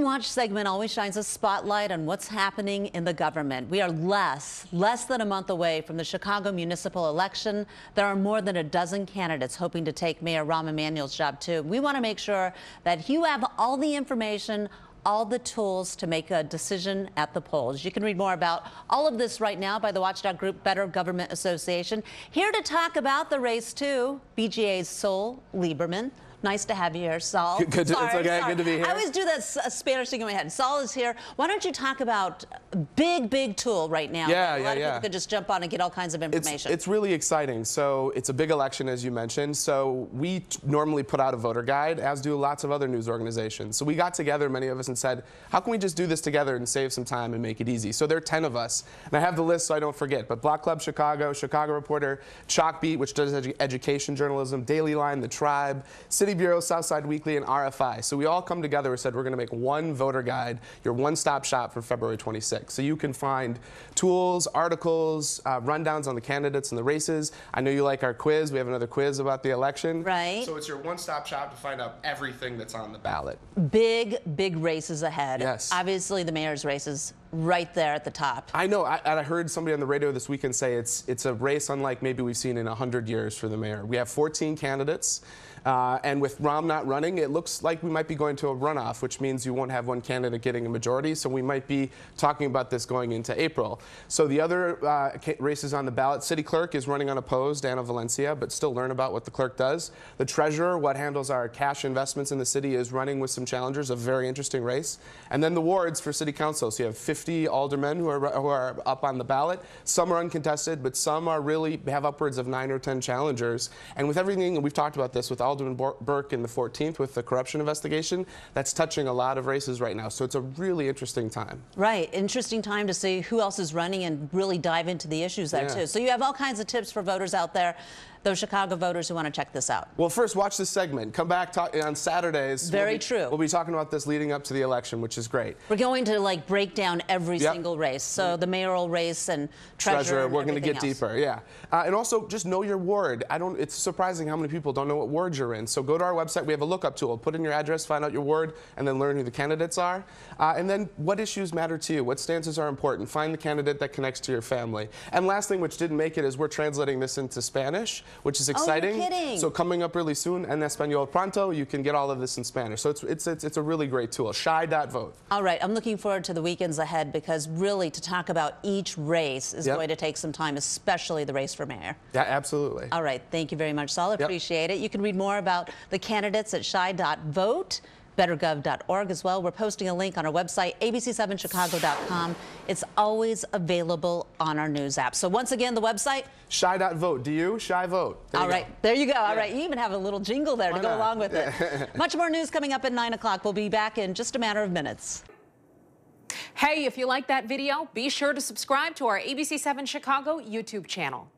Weekend Watch segment always shines a spotlight on what's happening in the government. We are less than a month away from the Chicago municipal election. There are more than a dozen candidates hoping to take Mayor Rahm Emanuel's job too. We want to make sure that you have all the information, all the tools to make a decision at the polls. You can read more about all of this right now by the watchdog group Better Government Association. Here to talk about the race too, BGA's Sol Lieberman. Nice to have you here, Sol. Good to be here. I always do that Spanish thing in my head. Sol is here. Why don't you talk about a big tool right now? A lot of people could just jump on and get all kinds of information. It's really exciting. So it's a big election, as you mentioned. So we normally put out a voter guide, as do lots of other news organizations. So we got together, many of us, and said, how can we just do this together and save some time and make it easy? So there are 10 of us. And I have the list so I don't forget. But Block Club Chicago, Chicago Reporter, Chalkbeat, which does education journalism, Daily Line, The Tribe, City Bureau, Southside Weekly, and RFI. So we all come together and said we're going to make one voter guide, your one-stop shop for February 26th. So you can find tools, articles, rundowns on the candidates and the races. I know you like our quiz. We have another quiz about the election. Right. So it's your one-stop shop to find out everything that's on the ballot. Big races ahead. Yes. Obviously, the mayor's race is right there at the top. I know. I heard somebody on the radio this weekend say it's a race unlike maybe we've seen in 100 years for the mayor. We have 14 candidates. And with Rahm not running, it looks like we might be going to a runoff, which means you won't have one candidate getting a majority. So we might be talking about this going into April. So the other races on the ballot, city clerk is running unopposed, Anna Valencia, but still learn about what the clerk does. The treasurer, what handles our cash investments in the city, is running with some challengers, a very interesting race. And then the wards for city council. So you have 50 aldermen who are up on the ballot. Some are uncontested, but some are really have upwards of 9 or 10 challengers. And with everything, and we've talked about this with Alderman Burke in the 14th with the corruption investigation, that's touching a lot of races right now. So it's a really interesting time. Right. Interesting time to see who else is running and really dive into the issues there too. So you have all kinds of tips for voters out there, those Chicago voters who want to check this out. Well, first, watch this segment. Come back on Saturdays. Very true. We'll be talking about this leading up to the election, which is great. We're going to break down every single race. So the mayoral race and treasurer we're going to get else. deeper, and also just know your ward. It's surprising how many people don't know what ward you're in. So go to our website. We have a lookup tool. Put in your address, find out your ward, and then learn who the candidates are. And then what issues matter to you? What stances are important? Find the candidate that connects to your family. And last thing, which didn't make it, is we're translating this into Spanish, which is exciting. Oh, you're kidding. So coming up really soon, en español pronto, you can get all of this in Spanish. So it's a really great tool. Chi.vote. All right, I'm looking forward to the weekends ahead because really to talk about each race is going to take some time, especially the race for mayor. Yeah, absolutely. All right, thank you very much, Sol. Appreciate it. You can read more about the candidates at Chi.vote. bettergov.org as well. We're posting a link on our website, abc7chicago.com. It's always available on our news app. So once again, the website? Chi.vote. Do you? Chi.vote. All right. There you go. All right. You even have a little jingle there to go along with it. Much more news coming up at 9 o'clock. We'll be back in just a matter of minutes. Hey, if you like that video, be sure to subscribe to our ABC7 Chicago YouTube channel.